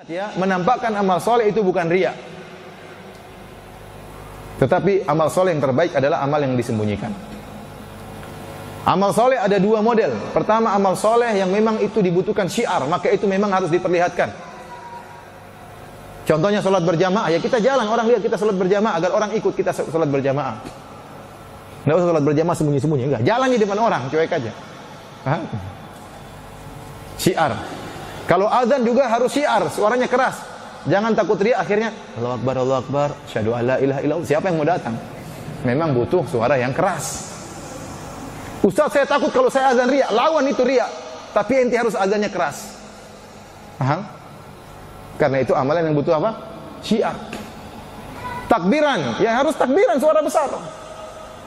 Ya, menampakkan amal soleh itu bukan riya. Tetapi amal soleh yang terbaik adalah amal yang disembunyikan. Amal soleh ada dua model. Pertama, amal soleh yang memang itu dibutuhkan syiar, maka itu memang harus diperlihatkan. Contohnya sholat berjamaah, ya kita jalan, orang lihat kita sholat berjamaah agar orang ikut kita sholat berjamaah. Nggak usah sholat berjamaah sembunyi-sembunyi, enggak. Jalan di depan orang, cuek aja. Hah? Syiar. Kalau azan juga harus syiar, suaranya keras. Jangan takut riya, akhirnya Allahu Akbar, asyhadu alla ilaha illallah. Siapa yang mau datang? Memang butuh suara yang keras. Ustaz, saya takut kalau saya azan riya. Lawan itu riya, tapi ente harus azannya keras. Paham? Karena itu amalan yang butuh apa? Syiar. Takbiran, ya harus takbiran suara besar.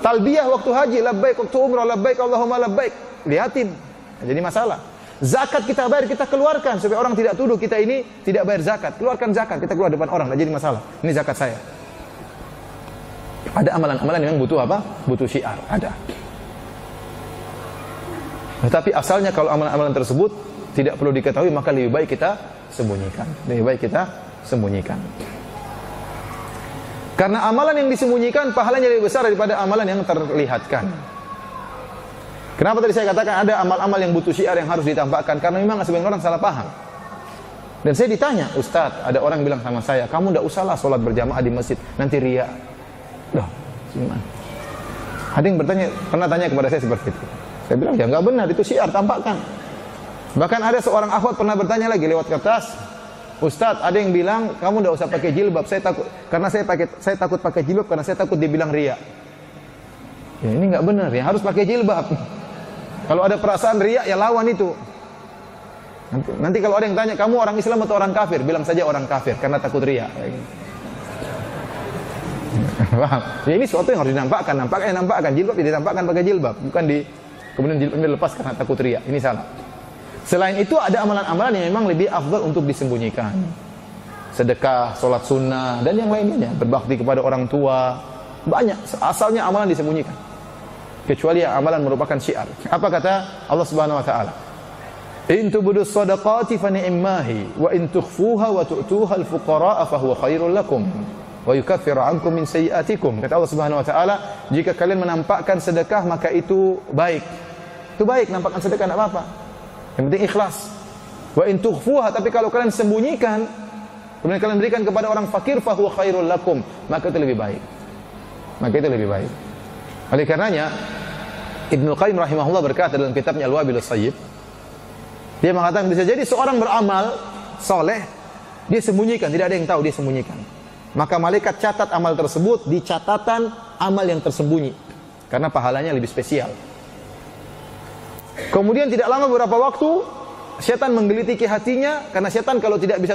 Talbiyah waktu haji, labbaik waktu umrah, labbaik Allahumma labbaik. Lihatin, jadi masalah. Zakat kita bayar, kita keluarkan supaya orang tidak tuduh kita ini tidak bayar zakat. Keluarkan zakat, kita keluar depan orang, tidak jadi masalah. Ini zakat saya. Ada amalan-amalan yang butuh apa? Butuh syiar, ada. Tetapi asalnya kalau amalan-amalan tersebut tidak perlu diketahui, maka lebih baik kita sembunyikan. Lebih baik kita sembunyikan. Karena amalan yang disembunyikan pahalanya lebih besar daripada amalan yang terlihatkan. Kenapa tadi saya katakan ada amal-amal yang butuh syiar yang harus ditampakkan? Karena memang sebagian orang salah paham. Dan saya ditanya, Ustaz, ada orang bilang sama saya, kamu tidak usahlah sholat berjamaah di masjid, nanti riya. Loh, gimana? Ada yang pernah tanya kepada saya seperti itu. Saya bilang, ya nggak benar, itu syiar, tampakkan. Bahkan ada seorang akhwat pernah bertanya lagi lewat kertas, Ustaz, ada yang bilang kamu tidak usah pakai jilbab, saya takut pakai jilbab karena saya takut dibilang riya. Ya ini nggak benar, ya harus pakai jilbab. Kalau ada perasaan riya, ya lawan itu. Nanti kalau ada yang tanya, kamu orang Islam atau orang kafir? Bilang saja orang kafir, karena takut riya. Ya, ini sesuatu yang harus dinampakkan. Nampakkan. Jilbab tidak ditampakkan pakai jilbab. Bukan kemudian jilbabnya dilepas karena takut riya. Ini salah. Selain itu ada amalan-amalan yang memang lebih afdal untuk disembunyikan. Sedekah, sholat sunnah, dan yang lainnya. Berbakti kepada orang tua. Banyak. Asalnya amalan disembunyikan. Kecuali yang amalan merupakan syiar. Apa kata Allah Subhanahu wa taala? In tubudus shadaqati fa ni'mahi wa in tukhfuha wa tu'tuha al-fuqara'a fa huwa khairul lakum wa yukaffiru 'ankum min sayyi'atikum. Kata Allah Subhanahu wa taala, jika kalian menampakkan sedekah maka itu baik. Itu baik, nampakkan sedekah enggak apa-apa. Yang penting ikhlas. Wa in tukhfuha, tapi kalau kalian sembunyikan, kemudian kalian berikan kepada orang fakir fa huwa khairul lakum, maka itu lebih baik. Maka itu lebih baik. Oleh karenanya Ibnu Qayyim rahimahullah berkata dalam kitabnya Al-Wabilus Sayyib, dia mengatakan bisa jadi seorang beramal soleh, dia sembunyikan, tidak ada yang tahu, dia sembunyikan. Maka malaikat catat amal tersebut di catatan amal yang tersembunyi, karena pahalanya lebih spesial. Kemudian tidak lama beberapa waktu, setan menggelitiki hatinya, karena setan kalau tidak bisa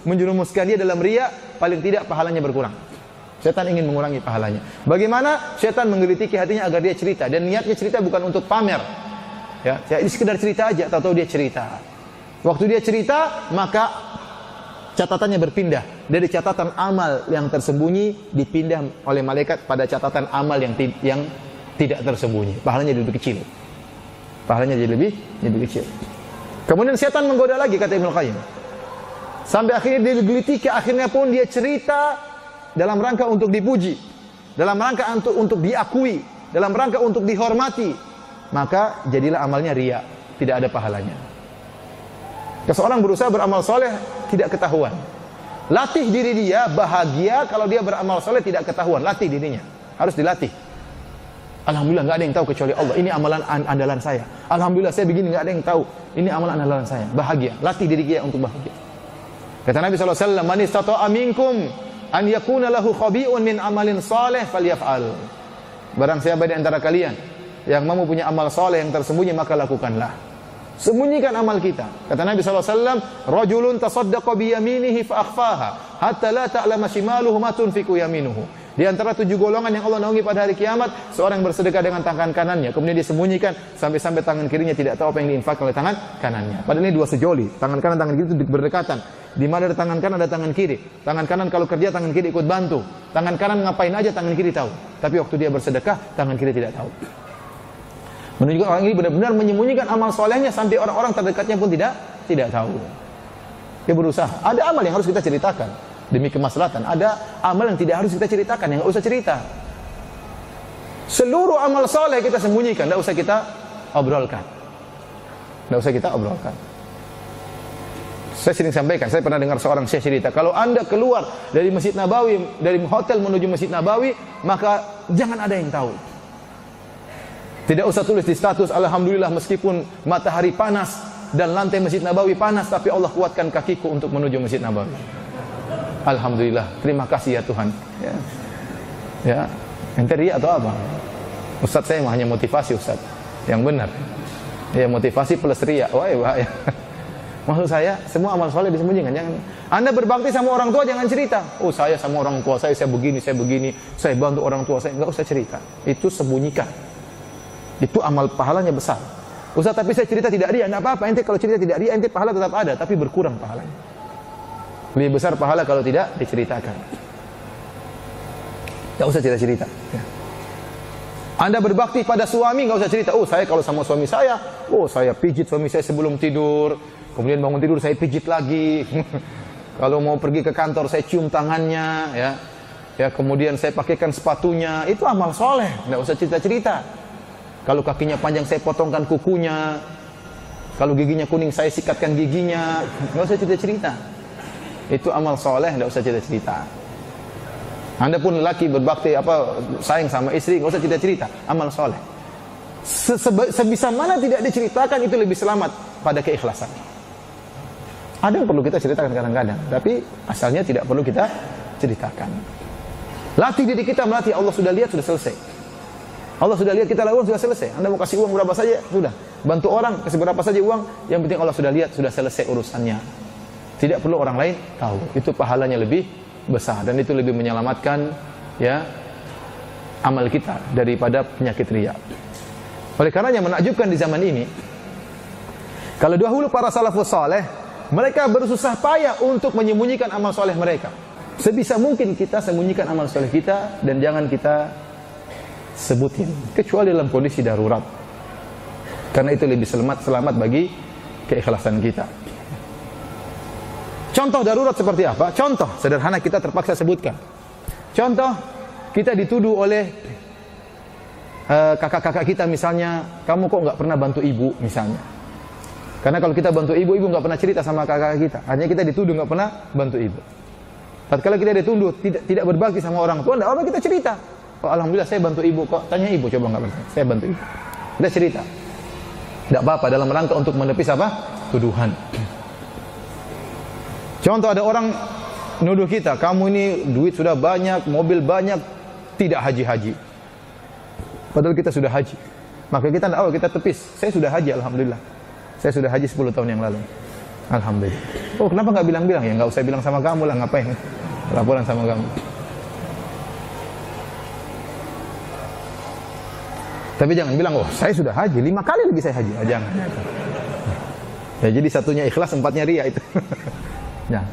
menjerumuskan dia dalam riya, paling tidak pahalanya berkurang. Setan ingin mengurangi pahalanya. Bagaimana? Setan menggelitiki hatinya agar dia cerita, dan niatnya cerita bukan untuk pamer. Ya, ini sekedar cerita aja, tahu-tahu dia cerita. Waktu dia cerita, maka catatannya berpindah dari catatan amal yang tersembunyi dipindah oleh malaikat pada catatan amal yang tidak tersembunyi. Pahalanya jadi lebih kecil. Pahalanya jadi lebih kecil. Kemudian setan menggoda lagi, kata Ibnu Qayyim. Sampai akhirnya dia digelitiki, akhirnya pun dia cerita dalam rangka untuk dipuji, dalam rangka untuk diakui, dalam rangka untuk dihormati, maka jadilah amalnya riya, tidak ada pahalanya. Seseorang berusaha beramal soleh tidak ketahuan. Latih diri dia bahagia kalau dia beramal soleh tidak ketahuan. Latih dirinya, harus dilatih. Alhamdulillah nggak ada yang tahu kecuali Allah. Ini amalan andalan saya. Alhamdulillah saya begini nggak ada yang tahu. Ini amalan andalan saya. Bahagia, latih diri dia untuk bahagia. Kata Nabi SAW, "Man istata'a minkum an yakuna lahu khabi'un min amalin saleh falyaf'al." Barang siapa di antara kalian yang mau punya amal saleh yang tersembunyi, maka lakukanlah. Sembunyikan amal kita. Kata Nabi SAW, "Rajulun tasaddaqa bi yaminihi fa akhfaha hatta la ta'lama shimaluhu ma tunfiqu yaminuhu." Di antara 7 golongan yang Allah naungi pada hari kiamat, seorang yang bersedekah dengan tangan kanannya, kemudian dia sembunyikan sampai tangan kirinya tidak tahu apa yang diinfakkan oleh tangan kanannya. Padahal ini dua sejoli, tangan kanan tangan kiri itu berdekatan. Di mana ada tangan kanan ada tangan kiri. Tangan kanan kalau kerja tangan kiri ikut bantu. Tangan kanan ngapain aja tangan kiri tahu. Tapi waktu dia bersedekah tangan kiri tidak tahu. Menunjukkan orang ini benar-benar menyembunyikan amal solehnya sampai orang-orang terdekatnya pun tidak tahu. Dia berusaha. Ada amal yang harus kita ceritakan demi kemaslahatan. Ada amal yang tidak harus kita ceritakan, yang nggak usah cerita. Seluruh amal soleh kita sembunyikan, nggak usah kita obrolkan. Nggak usah kita obrolkan. Saya sering sampaikan, saya pernah dengar seorang syekh cerita, kalau Anda keluar dari Masjid Nabawi, dari hotel menuju Masjid Nabawi, maka jangan ada yang tahu. Tidak usah tulis di status, alhamdulillah meskipun matahari panas dan lantai Masjid Nabawi panas, tapi Allah kuatkan kakiku untuk menuju Masjid Nabawi. Alhamdulillah, terima kasih ya Tuhan. Ya, ente riya atau apa? Ustaz saya hanya motivasi Ustaz, yang benar. Ya motivasi plus riya, wah bahaya. Maksud saya, semua amal soleh disembunyikan. Jangan. Anda berbakti sama orang tua, jangan cerita. Oh saya sama orang tua saya begini, saya bantu orang tua saya. Enggak usah cerita. Itu sembunyikan. Itu amal pahalanya besar. Ustaz tapi saya cerita tidak riya, enggak apa-apa. Ente kalau cerita tidak riya, ente pahala tetap ada, tapi berkurang pahalanya. Lebih besar pahala kalau tidak diceritakan. Enggak usah cerita-cerita. Ya. Anda berbakti pada suami, enggak usah cerita. Oh saya kalau sama suami saya, oh saya pijit suami saya sebelum tidur. Kemudian bangun tidur saya pijit lagi. Kalau mau pergi ke kantor saya cium tangannya, ya. Ya, kemudian saya pakaikan sepatunya. Itu amal soleh, enggak usah cerita-cerita. Kalau kakinya panjang saya potongkan kukunya. Kalau giginya kuning saya sikatkan giginya. Enggak usah cerita-cerita. Itu amal soleh, enggak usah cerita-cerita. Anda pun lelaki berbakti sayang sama istri, enggak usah cerita-cerita. Amal soleh. Sebisa mana tidak diceritakan itu lebih selamat pada keikhlasan. Ada yang perlu kita ceritakan kadang-kadang, tapi asalnya tidak perlu kita ceritakan. Latih diri kita melatih, Allah sudah lihat, sudah selesai. Allah sudah lihat kita lakukan, sudah selesai. Anda mau kasih uang berapa saja, sudah. Bantu orang, kasih berapa saja uang, yang penting Allah sudah lihat, sudah selesai urusannya. Tidak perlu orang lain tahu. Itu pahalanya lebih besar dan itu lebih menyelamatkan ya amal kita daripada penyakit riya. Oleh karenanya menakjubkan di zaman ini, kalau dahulu para salafus saleh mereka bersusah payah untuk menyembunyikan amal soleh mereka. Sebisa mungkin kita sembunyikan amal soleh kita dan jangan kita sebutin, kecuali dalam kondisi darurat. Karena itu lebih selamat bagi keikhlasan kita. Contoh darurat seperti apa? Contoh sederhana kita terpaksa sebutkan. Contoh kita dituduh oleh kakak-kakak kita misalnya, kamu kok nggak pernah bantu ibu misalnya. Karena kalau kita bantu ibu nggak pernah cerita sama kakak kita. Hanya kita dituduh nggak pernah bantu ibu. Tatkala kita dituduh tidak berbakti sama orang tua, nggak apa kita cerita. Oh, alhamdulillah saya bantu ibu kok. Tanya ibu coba nggak pernah. Saya bantu ibu. Kita cerita. Tidak apa-apa dalam rangka untuk menepis apa? Tuduhan. Contoh ada orang nuduh kita, kamu ini duit sudah banyak, mobil banyak, tidak haji-haji. Padahal kita sudah haji. Maka kita tidak, kita tepis. Saya sudah haji, alhamdulillah. Saya sudah haji 10 tahun yang lalu. Alhamdulillah. Oh, kenapa nggak bilang-bilang? Ya nggak usah bilang sama kamu lah, ngapain? Laporan sama kamu. Tapi jangan bilang, oh saya sudah haji, 5 kali lagi saya haji. Jangan. Ya jadi satunya ikhlas, 4-nya riya itu. Jangan.